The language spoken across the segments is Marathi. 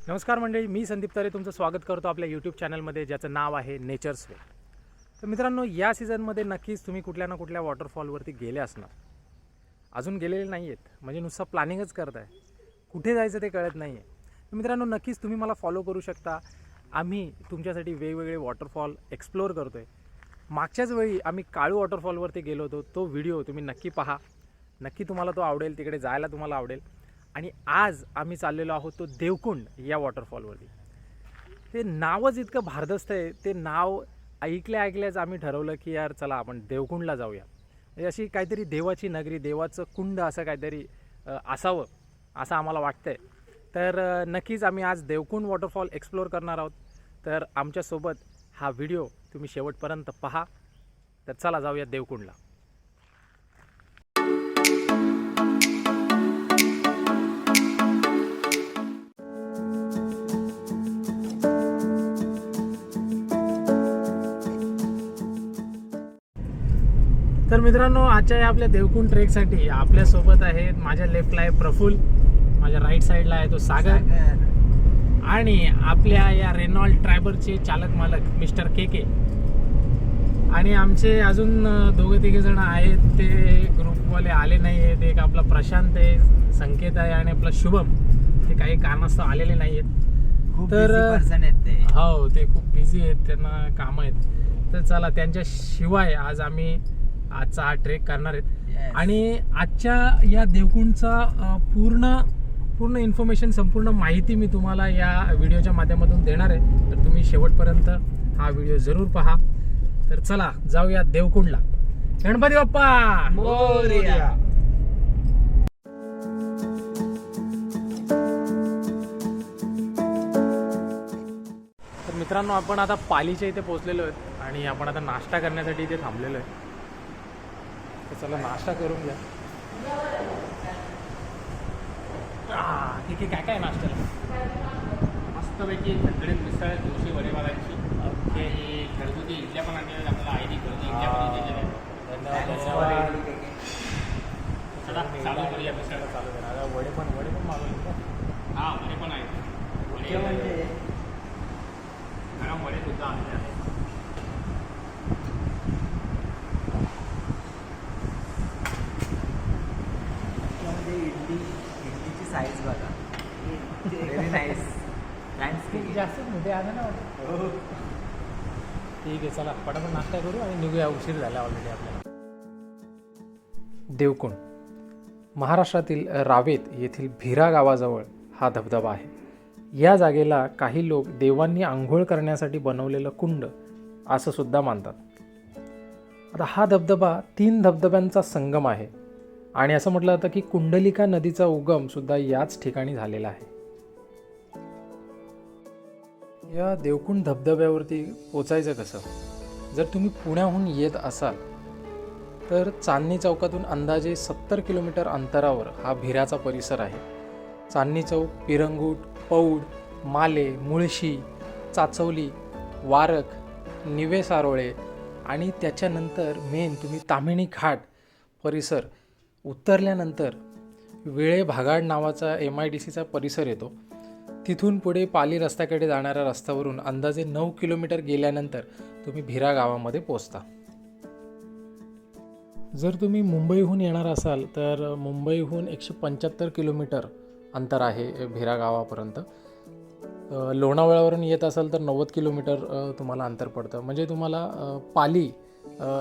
नमस्कार मंडळी, मी संदीप तारे तुमचं स्वागत करतो आपल्या यूट्यूब चॅनलमध्ये, ज्याचं नाव आहे नेचर्स वे. तर मित्रांनो, या सीझनमध्ये नक्कीच तुम्ही कुठल्या ना कुठल्या वॉटरफॉलवरती गेले असणार. अजून गेलेले नाही आहेत म्हणजे नुसतं प्लॅनिंगच करताय, कुठे जायचं ते कळत नाही आहे. तर मित्रांनो, नक्कीच तुम्ही मला फॉलो करू शकता. आम्ही तुमच्यासाठी वेगवेगळे वॉटरफॉल एक्सप्लोअर करतो आहे. मागच्याच वेळी आम्ही काळू वॉटरफॉलवरती गेलो होतो. तो व्हिडिओ तुम्ही नक्की पहा, नक्की तुम्हाला तो आवडेल, तिकडे जायला तुम्हाला आवडेल. आणि आज आम्ही चाललेलो आहोत तो देवकुंड या वॉटरफॉलवरती. ते नावच इतकं भारदस्त आहे. ते नाव ऐकल्याच आम्ही ठरवलं की यार चला आपण देवकुंडला जाऊया. म्हणजे अशी काहीतरी देवाची नगरी, देवाचं कुंड असं काहीतरी असावं असं आम्हाला वाटतंय. तर नक्कीच आम्ही आज देवकुंड वॉटरफॉल एक्सप्लोअर करणार आहोत. तर आमच्यासोबत हा व्हिडिओ तुम्ही शेवटपर्यंत पहा. तर चला जाऊया देवकुंडला. तर मित्रांनो, आजच्या या आपल्या देवकुंड ट्रेकसाठी आपल्यासोबत आहेत, माझ्या लेफ्टला आहे प्रफुल्ल, माझ्या राईट साईडला आहे तो सागर, आणि आपल्या या रेनॉल्ड ट्रॅबरचे चालक मालक मिस्टर के. आणि आमचे अजून दोघे तिघे जण आहेत, ते ग्रुपवाले आले नाही आहेत. एक आपला प्रशांत आहे, संकेत आहे, आणि आपला शुभम, ते काही कारणास्तव आलेले नाही आहेत. तर हो, ते खूप बिझी आहेत, त्यांना कामं आहेत. तर चला, त्यांच्याशिवाय आज आम्ही आजचा हा ट्रेक करणार आहेत. आणि आजच्या या देवकुंडचा पूर्ण इन्फॉर्मेशन, संपूर्ण माहिती मी तुम्हाला या व्हिडिओच्या माध्यमातून देणार आहे. तर तुम्ही शेवटपर्यंत हा व्हिडिओ जरूर पहा. तर चला जाऊया देवकुंडला. गणपती बाप्पा मोरया. तर मित्रांनो, आपण आता पालीच्या इथे पोहोचलेलो आहेत आणि आपण आता नाश्ता करण्यासाठी इथे थांबलेलो आहे. तर चला नाश्ता करून घ्या. ठीक आहे, काय काय नाश्त्याला? मस्तपैकी झणझणीत मिसळ, दोशी वडेवालांची. ओके, घरगुती इडल्या पण आणलेल्या, आपल्याला आईने घरगुती इडल्या पण दिलेल्या आहेत. धन्यवाद. चला चालू करूया मिसळ. चालू करा. आता वडे पण मागवले का? हां, वडे पण आहेत. वडे म्हणजे गरम वडे सुद्धा आणले आहेत. इडलीची साईज बघा, व्हेरी नाईस. थँक्स. जास्तच मोठे आहे ना वाटतं. ठीक आहे, चला पटापट नाश्ता करू आणि निघूया, उशीर झाला ऑलरेडी आपल्याला. देवकुंड महाराष्ट्रातील रावेत येथील भिरा गावाजवळ हा धबधबा आहे. या जागेला काही लोक देवांनी आंघोळ करण्यासाठी बनवलेलं कुंड असं सुद्धा मानतात. आता हा धबधबा 3 धबधब्यांचा संगम आहे आणि असं म्हटलं जातं की कुंडलिका नदीचा उगम सुद्धा याच ठिकाणी झालेला आहे. या देवकुंड धबधब्यावरती पोचायचं कसं? जर तुम्ही पुण्याहून येत असाल तर चांदणी चौकातून अंदाजे 70 किलोमीटर अंतरावर हा भिऱ्याचा परिसर आहे. चांदणी चौक, पिरंगूट, पौड, माले, मुळशी, चाचवली, वारक, निवेसारोळे आणि त्याच्यानंतर मेन तुम्ही ताम्हिणी घाट परिसर उतरल्यानंतर वेळे भागाड नावाचा MIDCचा परिसर येतो. तिथून पुढे पाली रस्त्याकडे जाणाऱ्या रस्त्यावरून अंदाजे 9 किलोमीटर गेल्यानंतर तुम्ही भिरा गावामध्ये पोचता. जर तुम्ही मुंबईहून येणार असाल तर मुंबईहून 175 किलोमीटर अंतर आहे भिरा गावापर्यंत. लोणावळ्यावरून येत असाल तर 90 किलोमीटर तुम्हाला अंतर पडतं. म्हणजे तुम्हाला पाली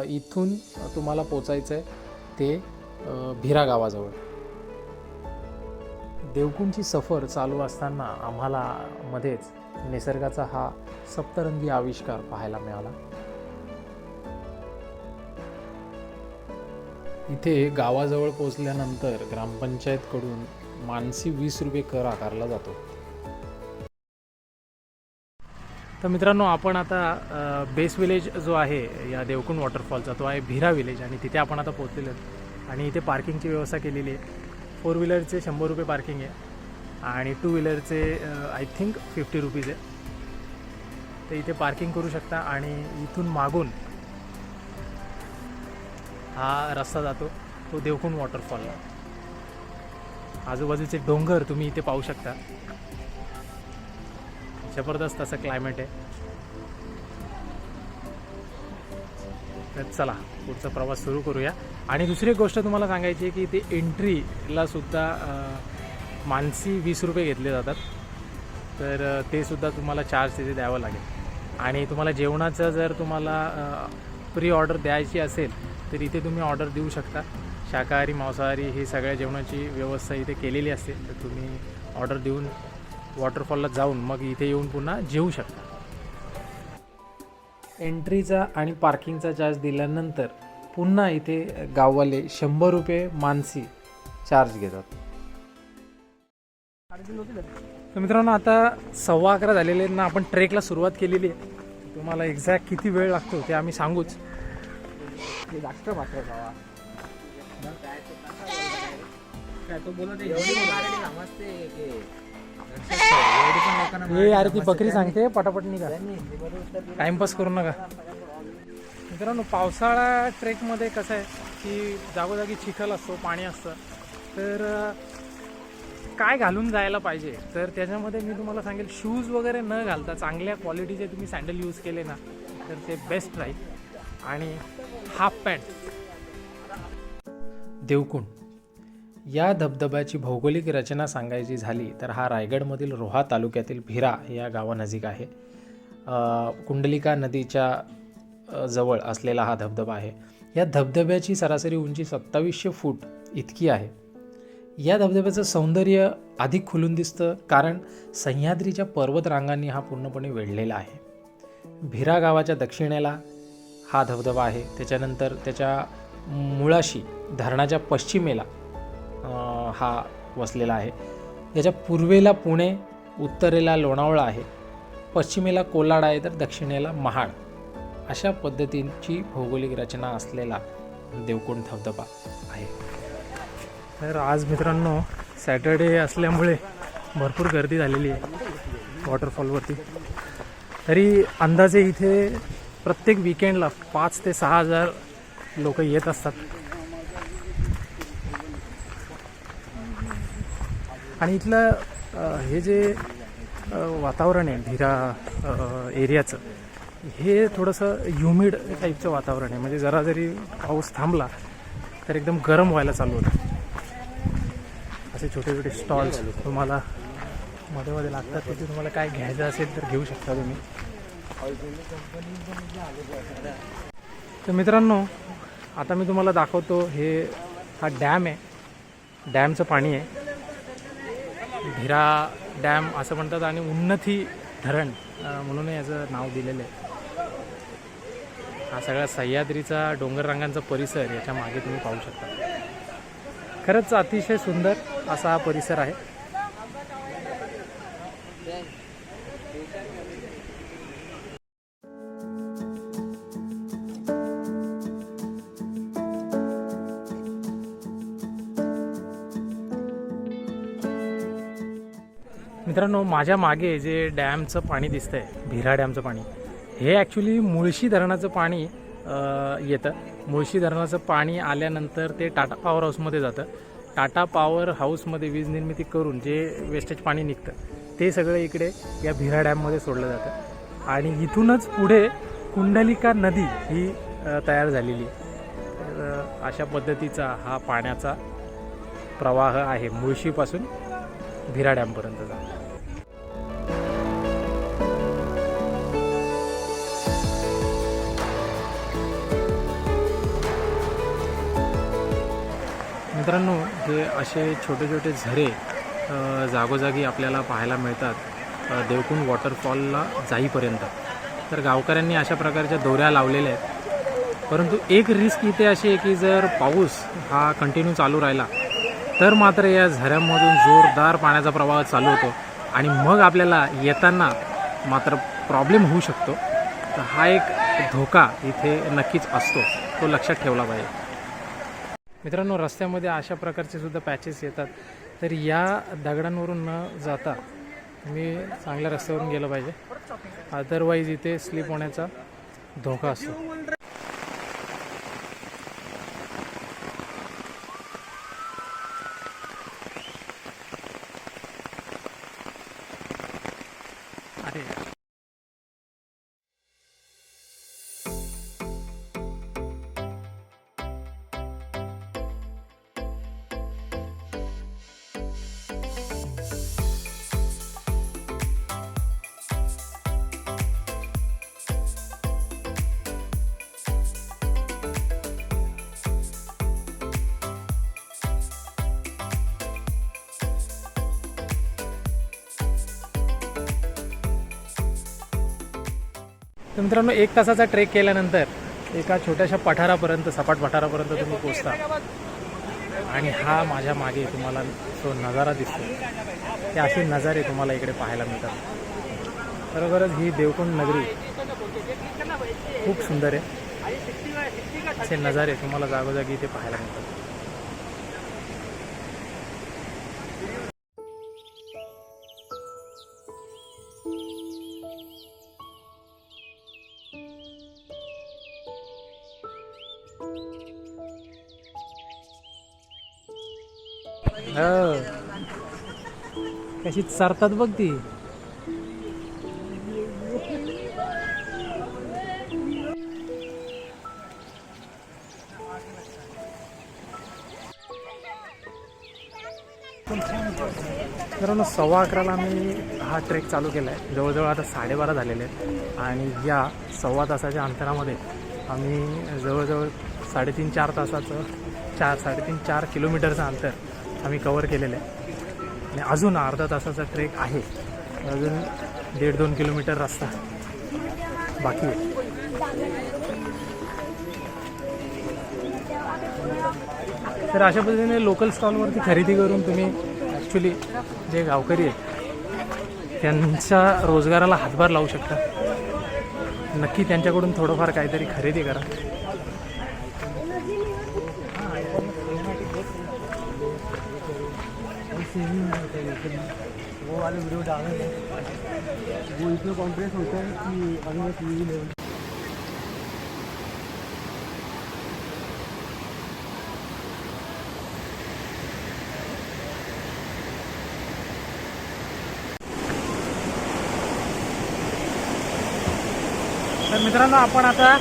इथून तुम्हाला पोचायचं आहे ते भिरा गावाजवळ. देवकुंडची सफर चालू असताना आम्हाला मध्येच निसर्गाचा हा सप्तरंगी आविष्कार पाहायला मिळाला. इथे गावाजवळ पोहोचल्यानंतर ग्रामपंचायतकडून मानसी 20 रुपये कर आकारला जातो. तर मित्रांनो, आपण आता बेस विलेज जो आहे या देवकुंड वॉटरफॉलचा तो आहे भिरा विलेज, आणि तिथे आपण आता पोहोचलेलो आहोत. आणि इथे पार्किंगची व्यवस्था केलेली आहे. 4 व्हीलरचे 100 रुपये पार्किंग आहे आणि 2 व्हीलरचे आय थिंक 50 रुपीज आहे. तर इथे पार्किंग करू शकता. आणि इथून मागून हा रस्ता जातो तो देवकुंड वॉटरफॉलला. आजूबाजूचे डोंगर तुम्ही इथे पाहू शकता. जबरदस्त असं क्लायमेट आहे. तर चला पुढचा प्रवास सुरू करूया. आणि दुसरी एक गोष्ट तुम्हाला सांगायची आहे की ते एंट्रीला सुद्धा मानसी 20 रुपये घेतले जातात. तर ते सुद्धा तुम्हाला चार्ज तिथे द्यावं लागेल. आणि तुम्हाला जेवणाचं जर तुम्हाला प्री ऑर्डर द्यायची असेल तर इथे तुम्ही ऑर्डर देऊ शकता. शाकाहारी मांसाहारी ही सगळ्या जेवणाची व्यवस्था इथे केलेली असते. तर तुम्ही ऑर्डर देऊन वॉटरफॉलला जाऊन मग इथे येऊन पुन्हा जेवू शकता. एंट्रीचा आणि पार्किंगचा चार्ज दिल्यानंतर पुन्हा इथे गाववाले 100 रुपये मानसी चार्ज घेतात. तर मित्रांनो आता 11:15 झालेले आहेत ना. आपण ट्रेकला सुरुवात केलेली आहे. तुम्हाला एक्झॅक्ट किती वेळ लागतो ते आम्ही सांगूच. जास्त मात्र जावा काय तो बोलत हे यार ती बकरी सांगते पटापट निघा, टाइमपास करू नका. मित्रांनो पावसाळा ट्रेकमध्ये कसं आहे की जागोजागी चिखल असतो, पाणी असतं. तर काय घालून जायला पाहिजे तर त्याच्यामध्ये मी तुम्हाला सांगेल शूज वगैरे न घालता चांगल्या क्वालिटीचे तुम्ही सँडल यूज केले ना तर ते बेस्ट राहील. आणि हाफ पॅन्ट. देवकुंड या धबधब्याची भौगोलिक रचना सांगायची झाली तर हा रायगडमधील रोहा तालुक्यातील भिरा या गावानजीक आहे. कुंडलिका नदीच्या जवळ असलेला हा धबधबा आहे. या धबधब्याची सरासरी उंची 2700 फूट इतकी आहे. या धबधब्याचं सौंदर्य अधिक खुलून दिसतं कारण सह्याद्रीच्या पर्वतरांगांनी हा पूर्णपणे वेढलेला आहे. भिरा गावाच्या दक्षिणेला हा धबधबा आहे. त्याच्यानंतर त्याच्या मुळाशी धरणाच्या पश्चिमेला हा वसलेला आहे. याच्या पूर्वेला पुणे, उत्तरेला लोणावळा आहे, पश्चिमेला कोलाड आहे तर दक्षिणेला महाड. अशा पद्धतीची भौगोलिक रचना असलेला देवकुंड धबधबा आहे. तर आज मित्रांनो सॅटर्डे असल्यामुळे भरपूर गर्दी झालेली आहे वॉटरफॉलवरती. तरी अंदाजे इथे प्रत्येक विकेंडला 5,000 ते 6,000 लोक येत असतात. आणि इथलं हे जे वातावरण आहे भिरा एरियाचं हे थोडंसं ह्युमिड टाईपचं वातावरण आहे. म्हणजे जरा जरी पाऊस थांबला तर एकदम गरम व्हायला चालू होतं. असे छोटे छोटे स्टॉल्स तुम्हाला मध्ये मध्ये लागतात. तिथे तुम्हाला काय घ्यायचं असेल तर घेऊ शकता तुम्ही. तर मित्रांनो आता मी तुम्हाला दाखवतो हा डॅम आहे. डॅमचं पाणी आहे. भिरा डॅम असं म्हणतात आणि उन्नती धरण म्हणून याचं नाव दिलेलं आहे. हा सगळा सह्याद्रीचा डोंगररांगांचा परिसर याच्या मागे तुम्ही पाहू शकता. खरंच अतिशय सुंदर असा हा परिसर आहे. मित्रांनो माझ्या मागे जे डॅमचं पाणी दिसतंय भिरा डॅमचं पाणी हे ॲक्च्युली मुळशी धरणाचं पाणी येतं. मुळशी धरणाचं पाणी आल्यानंतर ते टाटा पॉवर हाऊसमध्ये जातं. टाटा पॉवर हाऊसमध्ये वीज निर्मिती करून जे वेस्टेज पाणी निघतं ते सगळं इकडे या भिरा डॅममध्ये सोडलं जातं. आणि इथूनच पुढे कुंडलिका नदी ही तयार झालेली. तर अशा पद्धतीचा हा पाण्याचा प्रवाह आहे मुळशीपासून भिरा डॅमपर्यंतचा. मित्रांनो हे असे छोटे छोटे झरे जागोजागी आपल्याला पाहायला मिळतात देवकुंड वॉटरफॉलला जाईपर्यंत. तर गावकऱ्यांनी अशा प्रकारच्या दोऱ्या लावलेल्या आहेत. परंतु एक रिस्क इथे अशी आहे की जर पाऊस हा कंटिन्यू चालू राहिला तर मात्र या झऱ्यांमधून जोरदार पाण्याचा प्रवाह चालू होतो आणि मग आपल्याला येताना मात्र प्रॉब्लेम होऊ शकतो. तर हा एक धोका इथे नक्कीच असतो, तो लक्षात ठेवला पाहिजे. मित्रांनो रस्त्यामध्ये अशा प्रकारचे सुद्धा पॅचेस येतात. तर या दगडांवरून न जाता तुम्ही चांगल्या रस्त्यावरून गेलं पाहिजे. अदरवाईज इथे स्लिप होण्याचा धोका असतो. अरे तर मित्रांनो 1 तासाचा ट्रेक केल्यानंतर एका छोट्याशा पठारापर्यंत सपाट पठारापर्यंत तुम्ही पोहोचता आणि हा माझ्या मागे तुम्हाला तो नजारा दिसतो. हे असे नजारे तुम्हाला इकडे पाहायला मिळतात. खरोखरच ही देवकुंड नगरी खूप सुंदर आहे. असे नजारे तुम्हाला जागोजागी इथे पाहायला मिळतात. कशी चरतात बघ ती. मित्रांनो 11:15ला आम्ही हा ट्रेक चालू केला आहे. जवळजवळ आता 12:30 झालेले आहेत आणि या 1.25 तासाच्या अंतरामध्ये आम्ही जवळजवळ 3.5-4 तासाचं 3.5-4 किलोमीटरचं अंतर आम्ही कवर केलेलं आहे. आणि अजून अर्धा तासाचा ट्रेक आहे. अजून 1.5-2 किलोमीटर रस्ता बाकी आहे. तर अशा पद्धतीने लोकल स्टॉलवरती खरेदी करून तुम्ही ॲक्च्युली जे गावकरी आहेत त्यांच्या रोजगाराला हातभार लावू शकता. नक्की त्यांच्याकडून थोडंफार काहीतरी खरेदी करा. वो वाले वीडियो डालेंगे वो इतना कॉन्फ्रेंस होता है कि अगले टीवी लेवल. तर मित्रांनो आपण आता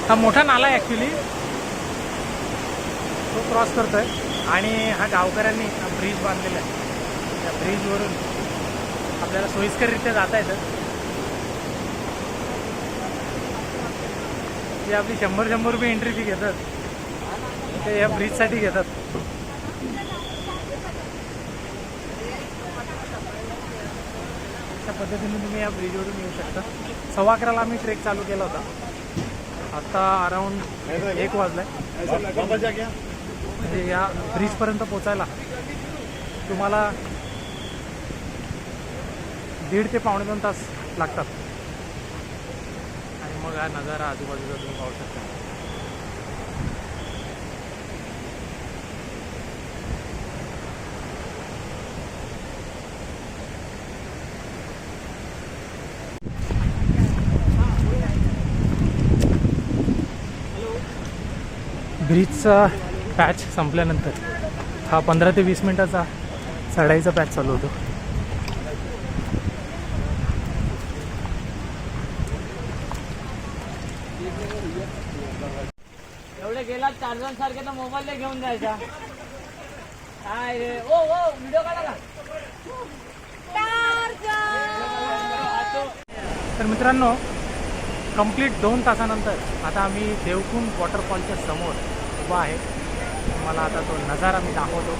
हा मोठा नाला आहे ॲक्च्युली तो क्रॉस करतोय आणि हा गावकऱ्यांनी हा ब्रिज बांधलेला आहे. त्या ब्रिजवरून आपल्याला सोयीस्कररित्या जाता येतं. ती आपली 100 रुपये एंट्री फी घेतात ते या ब्रिजसाठी घेतात. अशा पद्धतीने तुम्ही या ब्रिजवरून येऊ शकता. 11:15ला आम्ही ट्रेक चालू केला होता. आता अराऊंड 1 वाजला आहे. म्हणजे या ब्रिजपर्यंत पोचायला तुम्हाला 1.5 ते 2.25 तास लागतात. आणि मग हा नजारा आजूबाजूला तुम्ही पाहू शकता. ब्रिजचा पॅच संपल्यानंतर हा 15 ते 20 मिनिटाचा चढाईचा पॅच चालू होतो. एवढे गेला 4 जण सारखे तर मोबाईल घेऊन जायचा. काय रे ओ व्हिडिओ काढा. तर मित्रांनो कंप्लीट 2 तासानंतर आता आम्ही देवकुंड वॉटरफॉलच्या समोर उभा आहे. तुम्हाला आता तो नजारा मी दाखवतो.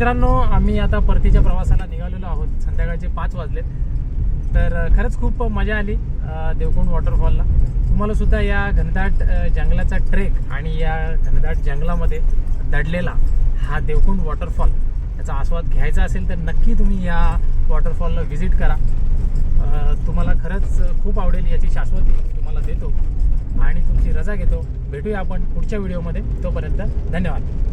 मित्रांनो, आम्ही आता परतीच्या प्रवासाला निघालेलो आहोत. संध्याकाळचे 5 वाजलेत. तर खरंच खूप मजा आली देवकुंड वॉटरफॉलला. तुम्हाला सुद्धा या घनदाट जंगलाचा ट्रेक आणि या घनदाट जंगलामध्ये दडलेला हा देवकुंड वॉटरफॉल याचा आस्वाद घ्यायचा असेल तर नक्की तुम्ही या वॉटरफॉलला व्हिजिट करा. तुम्हाला खरंच खूप आवडेल, याची शाश्वती तुम्हाला देतो आणि तुमची रजा घेतो. भेटूया आपण पुढच्या व्हिडिओमध्ये. तोपर्यंत धन्यवाद.